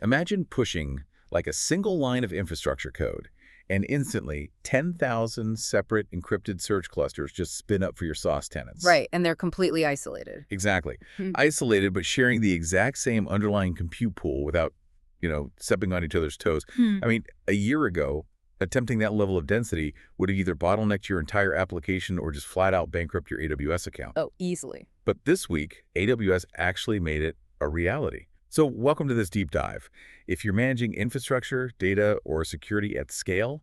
Imagine pushing like a single line of infrastructure code, and instantly 10,000 separate encrypted search clusters just spin up for your sauce tenants. Right, and they're completely isolated. Exactly. Isolated, but sharing the exact same underlying compute pool without, stepping on each other's toes. I mean, a year ago, attempting that level of density would have either bottlenecked your entire application or just flat out bankrupt your AWS account. Oh, easily. But this week, AWS actually made it a reality. So welcome to this deep dive. If you're managing infrastructure, data, or security at scale,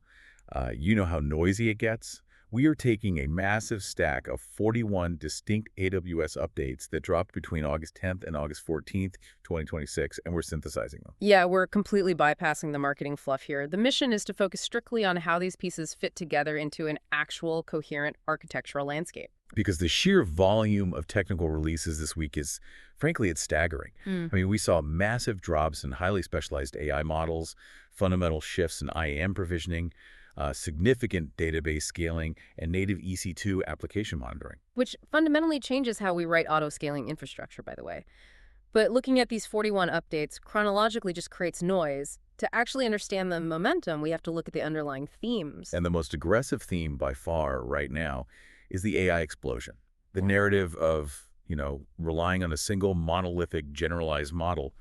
you know how noisy it gets. We are taking a massive stack of 41 distinct AWS updates that dropped between August 10th and August 14th, 2026, and we're synthesizing them. Yeah, we're completely bypassing the marketing fluff here. The mission is to focus strictly on how these pieces fit together into an actual coherent architectural landscape. Because the sheer volume of technical releases this week is, frankly, it's staggering. I mean, we saw massive drops in highly specialized AI models, fundamental shifts in IAM provisioning, significant database scaling, and native EC2 application monitoring. Which fundamentally changes how we write auto-scaling infrastructure, by the way. But looking at these 41 updates chronologically just creates noise. To actually understand the momentum, we have to look at the underlying themes. And the most aggressive theme by far right now is the AI explosion. The narrative of, relying on a single monolithic generalized model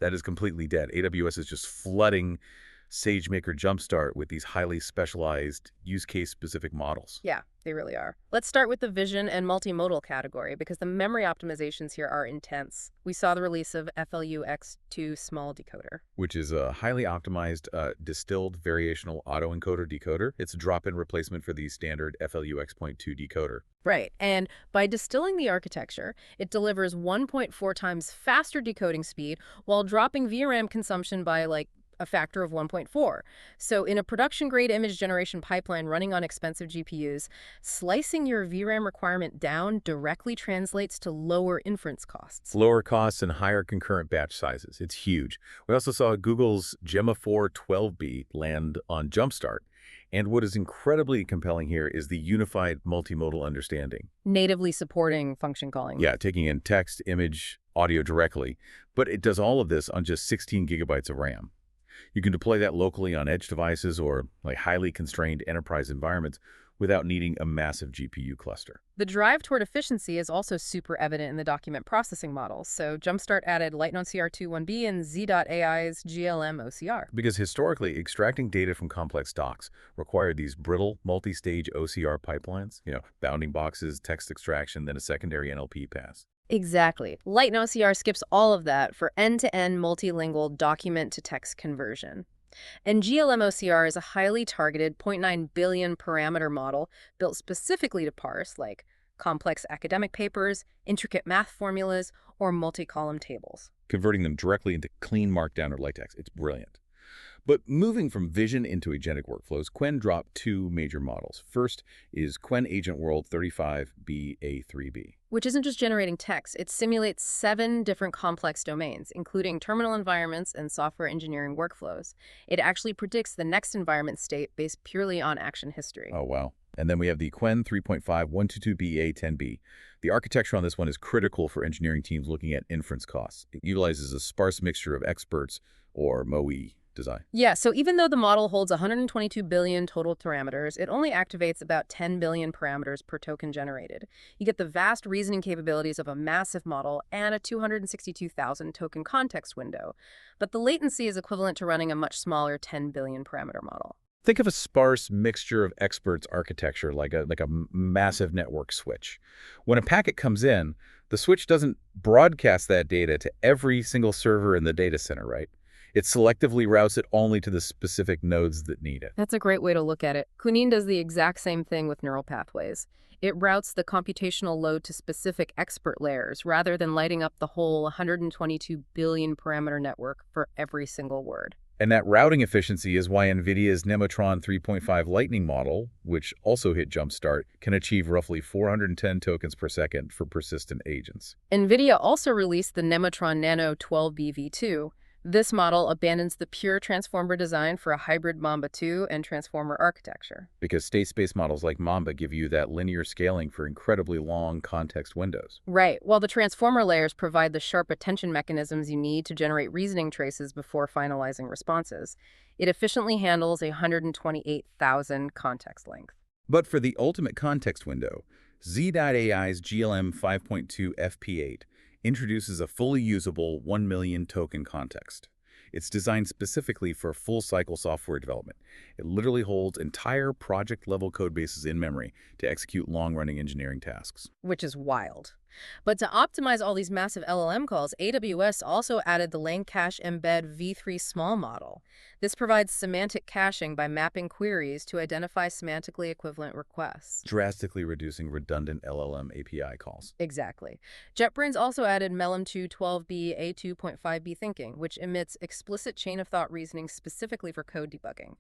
that is completely dead. AWS is just flooding SageMaker Jumpstart with these highly specialized use case specific models. Yeah, they really are. Let's start with the vision and multimodal category because the memory optimizations here are intense. We saw the release of FLU-X2 small decoder, which is a highly optimized distilled variational autoencoder decoder. It's a drop-in replacement for the standard FLU-X.2 decoder. Right, and by distilling the architecture, it delivers 1.4 times faster decoding speed while dropping VRAM consumption by a factor of 1.4. So in a production-grade image generation pipeline running on expensive GPUs, slicing your VRAM requirement down directly translates to lower inference costs. Lower costs and higher concurrent batch sizes. It's huge. We also saw Google's Gemma 4 12B land on Jumpstart. And what is incredibly compelling here is the unified multimodal understanding. Natively supporting function calling. Yeah, taking in text, image, audio directly. But it does all of this on just 16 gigabytes of RAM. You can deploy that locally on edge devices or highly constrained enterprise environments without needing a massive GPU cluster. The drive toward efficiency is also super evident in the document processing models. So Jumpstart added LightOnCR2.1b and Z.AI's GLM OCR. Because historically, extracting data from complex docs required these brittle, multi-stage OCR pipelines, bounding boxes, text extraction, then a secondary NLP pass. Exactly. LightOnCR skips all of that for end-to-end multilingual document-to-text conversion. And GLM OCR is a highly targeted 0.9 billion parameter model built specifically to parse complex academic papers, intricate math formulas, or multi-column tables. Converting them directly into clean markdown or LaTeX. It's brilliant. But moving from vision into agentic workflows, Qwen dropped two major models. First is Qwen Agent World 35BA3B. Which isn't just generating text, it simulates 7 different complex domains, including terminal environments and software engineering workflows. It actually predicts the next environment state based purely on action history. Oh, wow. And then we have the Qwen 3.5 122BA10B. The architecture on this one is critical for engineering teams looking at inference costs. It utilizes a sparse mixture of experts or MoE design. Yeah, so even though the model holds 122 billion total parameters, it only activates about 10 billion parameters per token generated. You get the vast reasoning capabilities of a massive model and a 262,000 token context window. But the latency is equivalent to running a much smaller 10 billion parameter model. Think of a sparse mixture of experts architecture like a massive network switch. When a packet comes in, the switch doesn't broadcast that data to every single server in the data center, right? It selectively routes it only to the specific nodes that need it. That's a great way to look at it. Kunin does the exact same thing with neural pathways. It routes the computational load to specific expert layers rather than lighting up the whole 122 billion parameter network for every single word. And that routing efficiency is why NVIDIA's Nematron 3.5 Lightning model, which also hit Jumpstart, can achieve roughly 410 tokens per second for persistent agents. NVIDIA also released the Nematron Nano 12B V2, This model abandons the pure transformer design for a hybrid Mamba 2 and transformer architecture. Because state space models like Mamba give you that linear scaling for incredibly long context windows. Right, while the transformer layers provide the sharp attention mechanisms you need to generate reasoning traces before finalizing responses. It efficiently handles a 128,000 context length. But for the ultimate context window, Z.AI's GLM 5.2 FP8 introduces a fully usable 1 million token context. It's designed specifically for full-cycle software development. It literally holds entire project-level code bases in memory to execute long-running engineering tasks. Which is wild. But to optimize all these massive LLM calls, AWS also added the Langcache Embed v3 small model. This provides semantic caching by mapping queries to identify semantically equivalent requests. Drastically reducing redundant LLM API calls. Exactly. JetBrains also added MELM2 12b A2.5b thinking, which emits explicit chain-of-thought reasoning specifically for code debugging.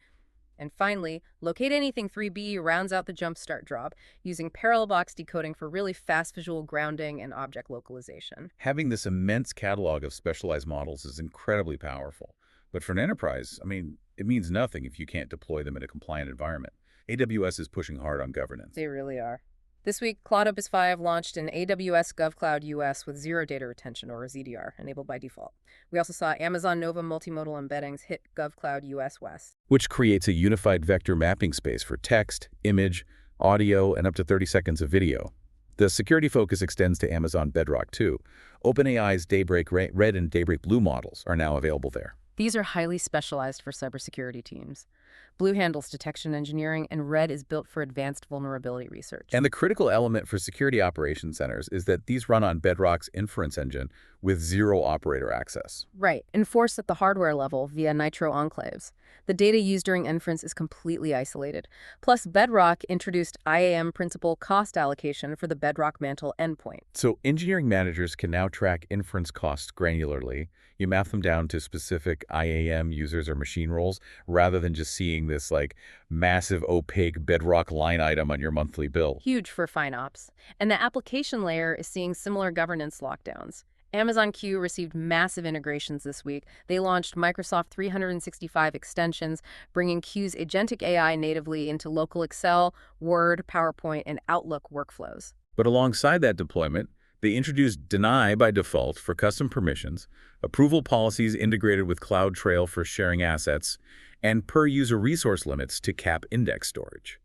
And finally, Locate Anything 3b rounds out the jumpstart job, using parallel box decoding for really fast visual grounding and object localization. Having this immense catalog of specialized models is incredibly powerful. But for an enterprise, it means nothing if you can't deploy them in a compliant environment. AWS is pushing hard on governance. They really are. This week, Claude Opus 5 launched in AWS GovCloud US with zero data retention, or ZDR, enabled by default. We also saw Amazon Nova multimodal embeddings hit GovCloud US West, which creates a unified vector mapping space for text, image, audio, and up to 30 seconds of video. The security focus extends to Amazon Bedrock too. OpenAI's Daybreak Red and Daybreak Blue models are now available there. These are highly specialized for cybersecurity teams. Blue handles detection engineering, and Red is built for advanced vulnerability research. And the critical element for security operations centers is that these run on Bedrock's inference engine with zero operator access. Right, enforced at the hardware level via Nitro enclaves. The data used during inference is completely isolated. Plus, Bedrock introduced IAM principal cost allocation for the Bedrock Mantle endpoint. So engineering managers can now track inference costs granularly. You map them down to specific IAM users or machine roles rather than just seeing this massive opaque Bedrock line item on your monthly bill. Huge for FinOps. And the application layer is seeing similar governance lockdowns. Amazon Q received massive integrations this week. They launched Microsoft 365 extensions, bringing Q's agentic AI natively into local Excel, Word, PowerPoint, and Outlook workflows. But alongside that deployment, they introduced Deny by default for custom permissions, approval policies integrated with CloudTrail for sharing assets, and per-user resource limits to cap index storage.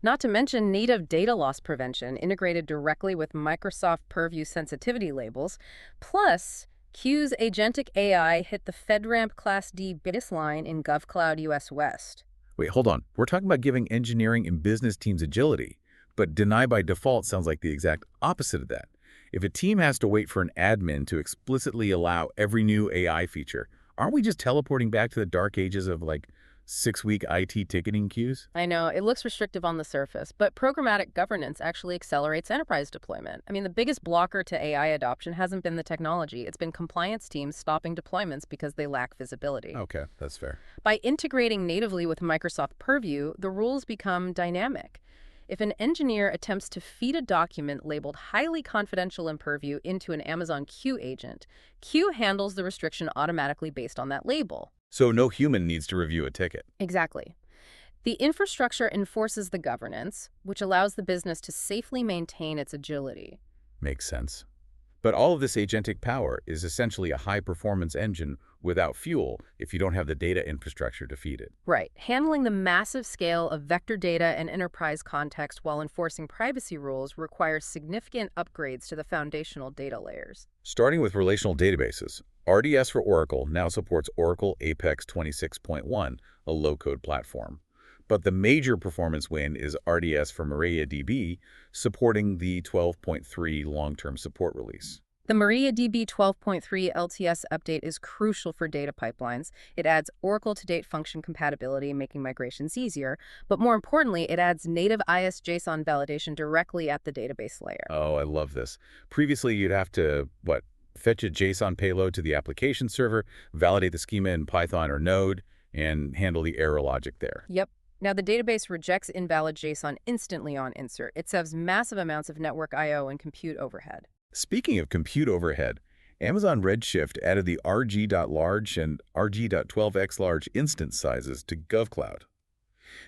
Not to mention native data loss prevention integrated directly with Microsoft Purview sensitivity labels. Plus, Q's agentic AI hit the FedRAMP Class D baseline in GovCloud US West. Wait, hold on. We're talking about giving engineering and business teams agility, but Deny by default sounds like the exact opposite of that. If a team has to wait for an admin to explicitly allow every new AI feature, aren't we just teleporting back to the dark ages of 6-week IT ticketing queues? I know, it looks restrictive on the surface, but programmatic governance actually accelerates enterprise deployment. The biggest blocker to AI adoption hasn't been the technology. It's been compliance teams stopping deployments because they lack visibility. Okay, that's fair. By integrating natively with Microsoft Purview, the rules become dynamic. If an engineer attempts to feed a document labeled highly confidential in Purview into an Amazon Q agent, Q handles the restriction automatically based on that label. So no human needs to review a ticket. Exactly. The infrastructure enforces the governance, which allows the business to safely maintain its agility. Makes sense. But all of this agentic power is essentially a high-performance engine without fuel if you don't have the data infrastructure to feed it. Right. Handling the massive scale of vector data and enterprise context while enforcing privacy rules requires significant upgrades to the foundational data layers. Starting with relational databases, RDS for Oracle now supports Oracle Apex 26.1, a low-code platform. But the major performance win is RDS for MariaDB, supporting the 12.3 long-term support release. The MariaDB 12.3 LTS update is crucial for data pipelines. It adds Oracle-to-date function compatibility, making migrations easier. But more importantly, it adds native IS-JSON validation directly at the database layer. Oh, I love this. Previously, you'd have to, fetch a JSON payload to the application server, validate the schema in Python or Node, and handle the error logic there. Yep. Now, the database rejects invalid JSON instantly on insert. It saves massive amounts of network I/O and compute overhead. Speaking of compute overhead, Amazon Redshift added the rg.large and rg.12x-large instance sizes to GovCloud.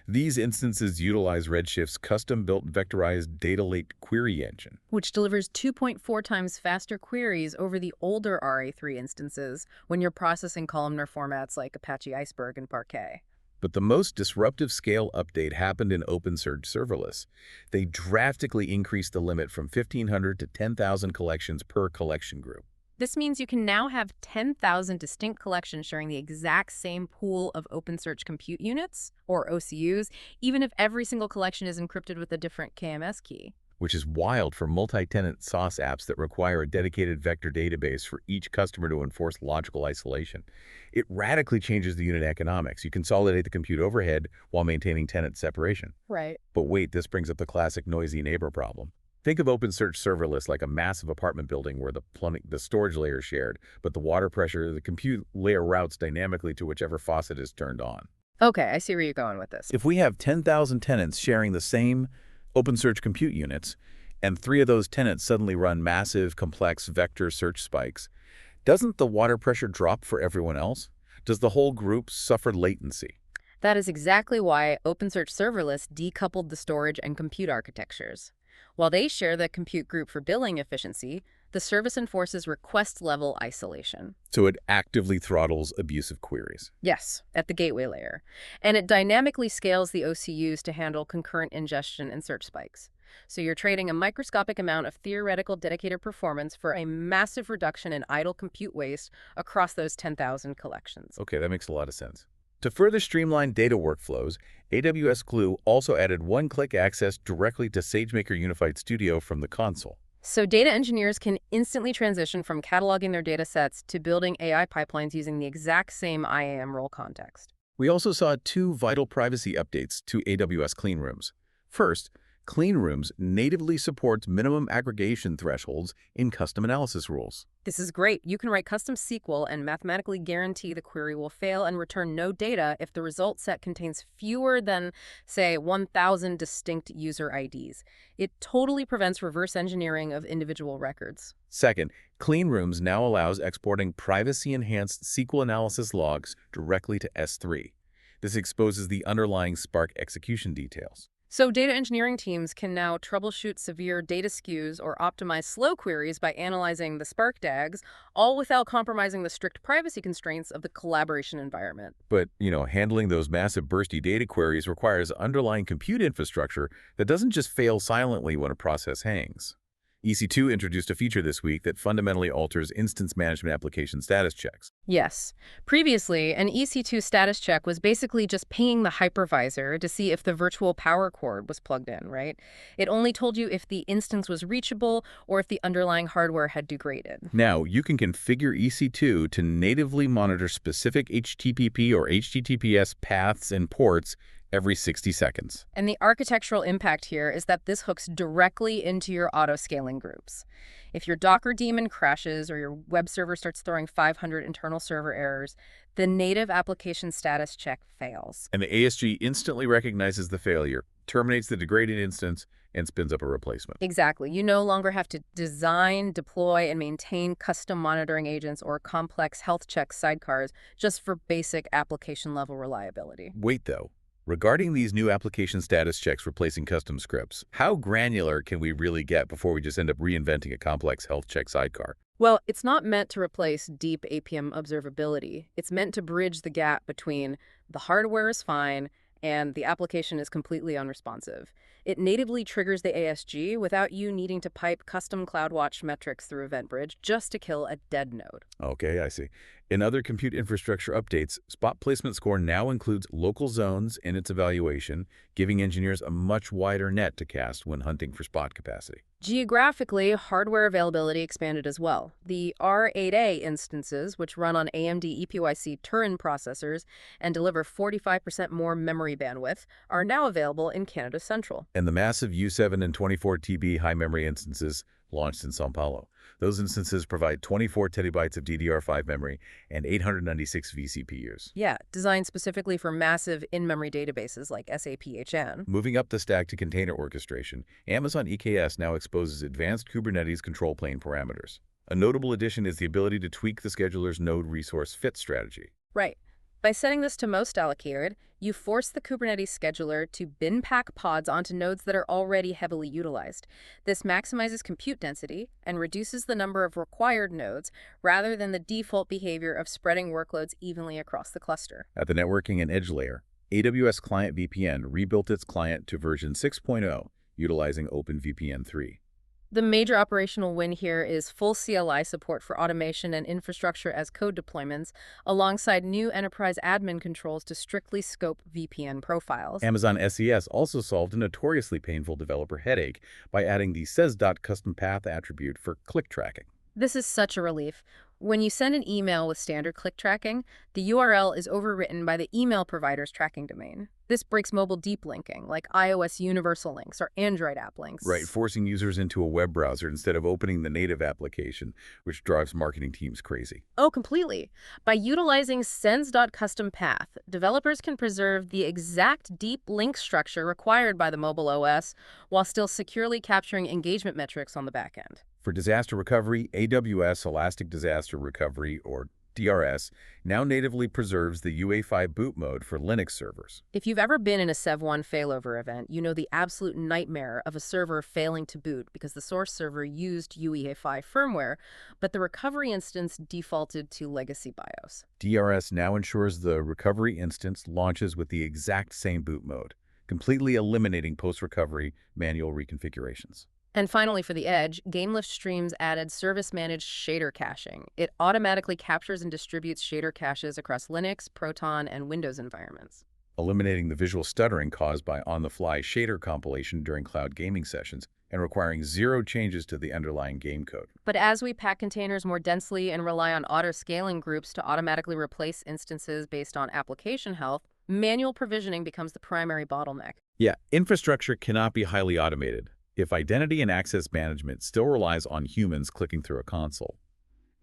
These instances utilize Redshift's custom-built vectorized data lake query engine. Which delivers 2.4 times faster queries over the older RA3 instances when you're processing columnar formats like Apache Iceberg and Parquet. But the most disruptive scale update happened in OpenSearch Serverless. They drastically increased the limit from 1,500 to 10,000 collections per collection group. This means you can now have 10,000 distinct collections sharing the exact same pool of OpenSearch compute units, or OCUs, even if every single collection is encrypted with a different KMS key. Which is wild for multi-tenant SaaS apps that require a dedicated vector database for each customer to enforce logical isolation. It radically changes the unit economics. You consolidate the compute overhead while maintaining tenant separation. Right. But wait, this brings up the classic noisy neighbor problem. Think of OpenSearch Serverless like a massive apartment building where the storage layer is shared, but the water pressure, the compute layer routes dynamically to whichever faucet is turned on. Okay, I see where you're going with this. If we have 10,000 tenants sharing the same OpenSearch compute units, and 3 of those tenants suddenly run massive, complex vector search spikes, doesn't the water pressure drop for everyone else? Does the whole group suffer latency? That is exactly why OpenSearch Serverless decoupled the storage and compute architectures. While they share the compute group for billing efficiency, the service enforces request-level isolation. So it actively throttles abusive queries. Yes, at the gateway layer. And it dynamically scales the OCUs to handle concurrent ingestion and search spikes. So you're trading a microscopic amount of theoretical dedicated performance for a massive reduction in idle compute waste across those 10,000 collections. Okay, that makes a lot of sense. To further streamline data workflows, AWS Glue also added one-click access directly to SageMaker Unified Studio from the console. So data engineers can instantly transition from cataloging their data sets to building AI pipelines using the exact same IAM role context. We also saw 2 vital privacy updates to AWS Clean Rooms. First, Clean Rooms natively supports minimum aggregation thresholds in custom analysis rules. This is great. You can write custom SQL and mathematically guarantee the query will fail and return no data if the result set contains fewer than, say, 1,000 distinct user IDs. It totally prevents reverse engineering of individual records. Second, Clean Rooms now allows exporting privacy-enhanced SQL analysis logs directly to S3. This exposes the underlying Spark execution details. So data engineering teams can now troubleshoot severe data skews or optimize slow queries by analyzing the Spark DAGs, all without compromising the strict privacy constraints of the collaboration environment. But, handling those massive bursty data queries requires underlying compute infrastructure that doesn't just fail silently when a process hangs. EC2 introduced a feature this week that fundamentally alters instance management application status checks. Yes. Previously, an EC2 status check was basically just pinging the hypervisor to see if the virtual power cord was plugged in, right? It only told you if the instance was reachable or if the underlying hardware had degraded. Now, you can configure EC2 to natively monitor specific HTTP or HTTPS paths and ports every 60 seconds. And the architectural impact here is that this hooks directly into your auto-scaling groups. If your Docker daemon crashes or your web server starts throwing 500 internal server errors, the native application status check fails. And the ASG instantly recognizes the failure, terminates the degraded instance, and spins up a replacement. Exactly. You no longer have to design, deploy, and maintain custom monitoring agents or complex health check sidecars just for basic application-level reliability. Wait, though. Regarding these new application status checks replacing custom scripts, how granular can we really get before we just end up reinventing a complex health check sidecar? Well, it's not meant to replace deep APM observability. It's meant to bridge the gap between the hardware is fine and the application is completely unresponsive. It natively triggers the ASG without you needing to pipe custom CloudWatch metrics through EventBridge just to kill a dead node. Okay, I see. In other compute infrastructure updates, Spot Placement Score now includes local zones in its evaluation, giving engineers a much wider net to cast when hunting for spot capacity. Geographically, hardware availability expanded as well. The R8A instances, which run on AMD EPYC Turin processors and deliver 45% more memory bandwidth, are now available in Canada Central. And the massive U7 and 24 TB high memory instances launched in São Paulo. Those instances provide 24 terabytes of DDR5 memory and 896 vCPUs. Yeah, designed specifically for massive in-memory databases like SAP-HN. Moving up the stack to container orchestration, Amazon EKS now exposes advanced Kubernetes control plane parameters. A notable addition is the ability to tweak the scheduler's node resource fit strategy. Right. By setting this to most allocated, you force the Kubernetes scheduler to bin pack pods onto nodes that are already heavily utilized. This maximizes compute density and reduces the number of required nodes rather than the default behavior of spreading workloads evenly across the cluster. At the networking and edge layer, AWS Client VPN rebuilt its client to version 6.0, utilizing OpenVPN 3. The major operational win here is full CLI support for automation and infrastructure as code deployments, alongside new enterprise admin controls to strictly scope VPN profiles. Amazon SES also solved a notoriously painful developer headache by adding the says.custom-path attribute for click tracking. This is such a relief. When you send an email with standard click tracking, the URL is overwritten by the email provider's tracking domain. This breaks mobile deep linking, like iOS universal links or Android app links. Right, forcing users into a web browser instead of opening the native application, which drives marketing teams crazy. Oh, completely. By utilizing sends.custom-path, developers can preserve the exact deep link structure required by the mobile OS while still securely capturing engagement metrics on the back end. For disaster recovery, AWS Elastic Disaster Recovery, or DRS, now natively preserves the UE5 boot mode for Linux servers. If you've ever been in a Sev1 failover event, you know the absolute nightmare of a server failing to boot because the source server used UE5 firmware, but the recovery instance defaulted to legacy BIOS. DRS now ensures the recovery instance launches with the exact same boot mode, completely eliminating post-recovery manual reconfigurations. And finally, for the edge, GameLift Streams added service-managed shader caching. It automatically captures and distributes shader caches across Linux, Proton, and Windows environments, eliminating the visual stuttering caused by on-the-fly shader compilation during cloud gaming sessions and requiring zero changes to the underlying game code. But as we pack containers more densely and rely on auto-scaling groups to automatically replace instances based on application health, manual provisioning becomes the primary bottleneck. Yeah, infrastructure cannot be highly automated if identity and access management still relies on humans clicking through a console.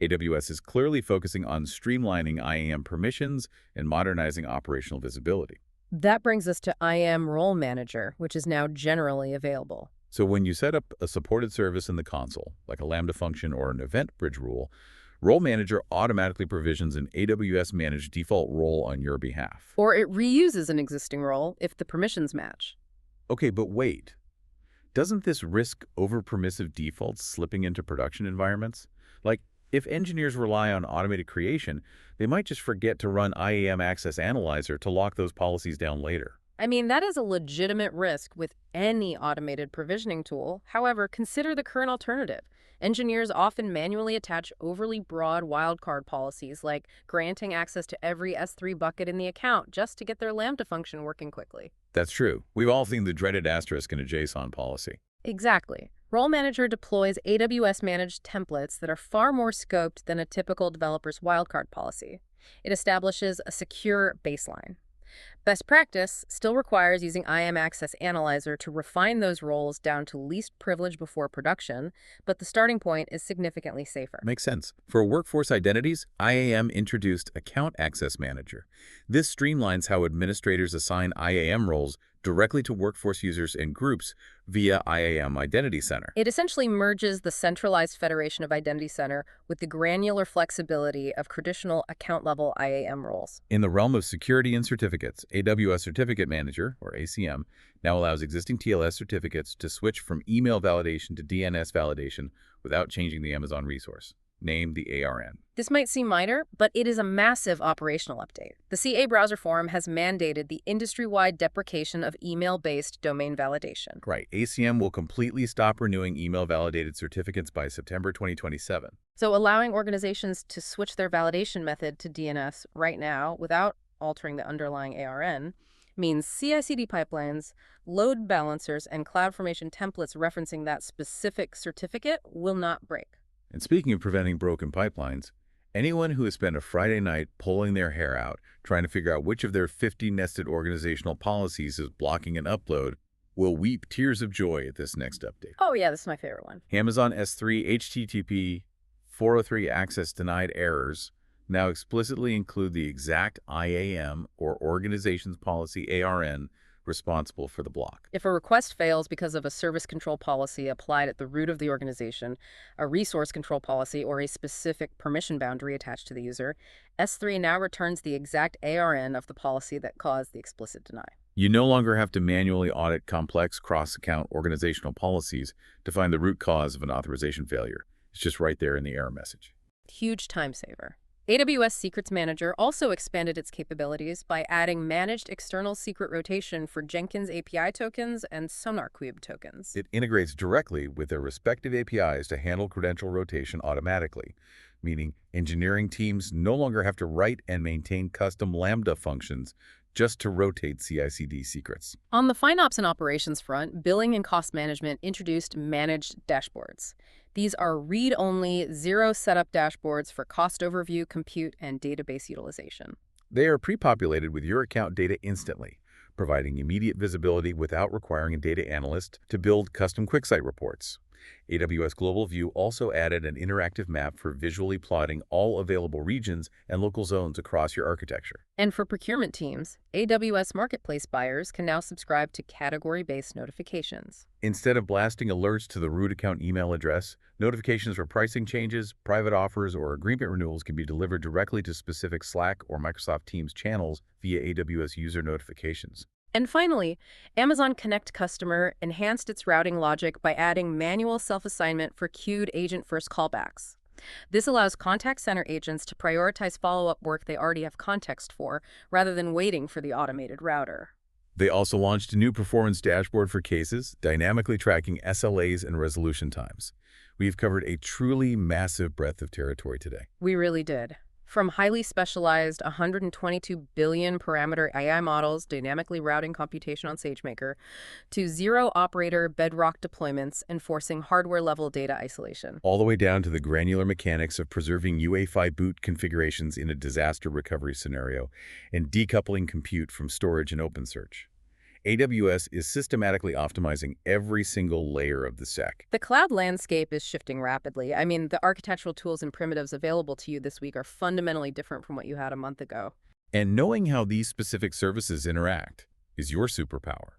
AWS is clearly focusing on streamlining IAM permissions and modernizing operational visibility. That brings us to IAM Role Manager, which is now generally available. So when you set up a supported service in the console, like a Lambda function or an event bridge rule, Role Manager automatically provisions an AWS-managed default role on your behalf. Or it reuses an existing role if the permissions match. Okay, but wait. Doesn't this risk over-permissive defaults slipping into production environments? Like, if engineers rely on automated creation, they might just forget to run IAM Access Analyzer to lock those policies down later. I mean, that is a legitimate risk with any automated provisioning tool. However, consider the current alternative. Engineers often manually attach overly broad wildcard policies, like granting access to every S3 bucket in the account just to get their Lambda function working quickly. That's true. We've all seen the dreaded asterisk in a JSON policy. Exactly. Role Manager deploys AWS-managed templates that are far more scoped than a typical developer's wildcard policy. It establishes a secure baseline. Best practice still requires using IAM Access Analyzer to refine those roles down to least privilege before production, but the starting point is significantly safer. Makes sense. For workforce identities, IAM introduced Account Access Manager. This streamlines how administrators assign IAM roles directly to workforce users and groups via IAM Identity Center. It essentially merges the centralized federation of Identity Center with the granular flexibility of traditional account-level IAM roles. In the realm of security and certificates, AWS Certificate Manager, or ACM, now allows existing TLS certificates to switch from email validation to DNS validation without changing the Amazon resource, named the ARN. This might seem minor, but it is a massive operational update. The CA Browser Forum has mandated the industry-wide deprecation of email-based domain validation. Right. ACM will completely stop renewing email-validated certificates by September 2027. So allowing organizations to switch their validation method to DNS right now without altering the underlying ARN means CI/CD pipelines, load balancers, and CloudFormation templates referencing that specific certificate will not break. And speaking of preventing broken pipelines, anyone who has spent a Friday night pulling their hair out trying to figure out which of their 50 nested organizational policies is blocking an upload will weep tears of joy at this next update. Oh yeah, this is my favorite one. Amazon S3 HTTP 403 access denied errors now explicitly include the exact IAM or organization's policy ARN responsible for the block. If a request fails because of a service control policy applied at the root of the organization, a resource control policy, or a specific permission boundary attached to the user, S3 now returns the exact ARN of the policy that caused the explicit deny. You no longer have to manually audit complex cross-account organizational policies to find the root cause of an authorization failure. It's just right there in the error message. Huge time saver. AWS Secrets Manager also expanded its capabilities by adding managed external secret rotation for Jenkins API tokens and SonarQube tokens. It integrates directly with their respective APIs to handle credential rotation automatically, meaning engineering teams no longer have to write and maintain custom Lambda functions just to rotate CI/CD secrets. On the FinOps and operations front, billing and cost management introduced managed dashboards. These are read-only, zero-setup dashboards for cost overview, compute, and database utilization. They are pre-populated with your account data instantly, providing immediate visibility without requiring a data analyst to build custom QuickSight reports. AWS Global View also added an interactive map for visually plotting all available regions and local zones across your architecture. And for procurement teams, AWS Marketplace buyers can now subscribe to category-based notifications. Instead of blasting alerts to the root account email address, notifications for pricing changes, private offers, or agreement renewals can be delivered directly to specific Slack or Microsoft Teams channels via AWS user notifications. And finally, Amazon Connect Customer enhanced its routing logic by adding manual self-assignment for queued agent-first callbacks. This allows contact center agents to prioritize follow-up work they already have context for, rather than waiting for the automated router. They also launched a new performance dashboard for cases, dynamically tracking SLAs and resolution times. We've covered a truly massive breadth of territory today. We really did. From highly specialized 122 billion parameter AI models dynamically routing computation on SageMaker, to zero-operator bedrock deployments enforcing hardware-level data isolation. All the way down to the granular mechanics of preserving UEFI boot configurations in a disaster recovery scenario and decoupling compute from storage and OpenSearch. AWS is systematically optimizing every single layer of the stack. The cloud landscape is shifting rapidly. I mean, the architectural tools and primitives available to you this week are fundamentally different from what you had a month ago. And knowing how these specific services interact is your superpower.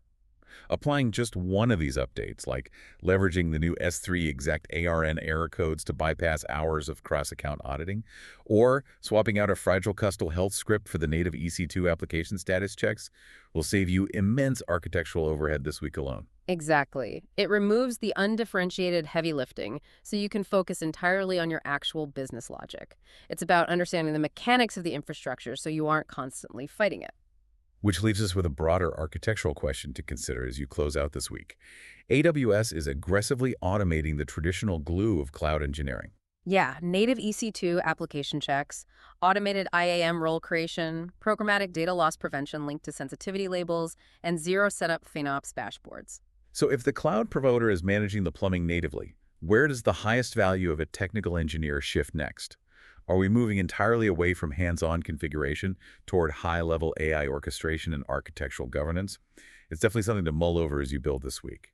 Applying just one of these updates, like leveraging the new S3 exact ARN error codes to bypass hours of cross-account auditing, or swapping out a fragile custom health script for the native EC2 application status checks, will save you immense architectural overhead this week alone. Exactly. It removes the undifferentiated heavy lifting, so you can focus entirely on your actual business logic. It's about understanding the mechanics of the infrastructure so you aren't constantly fighting it. Which leaves us with a broader architectural question to consider as you close out this week. AWS is aggressively automating the traditional glue of cloud engineering. Yeah, native EC2 application checks, automated IAM role creation, programmatic data loss prevention linked to sensitivity labels, and zero-setup FinOps dashboards. So if the cloud provider is managing the plumbing natively, where does the highest value of a technical engineer shift next? Are we moving entirely away from hands-on configuration toward high-level AI orchestration and architectural governance? It's definitely something to mull over as you build this week.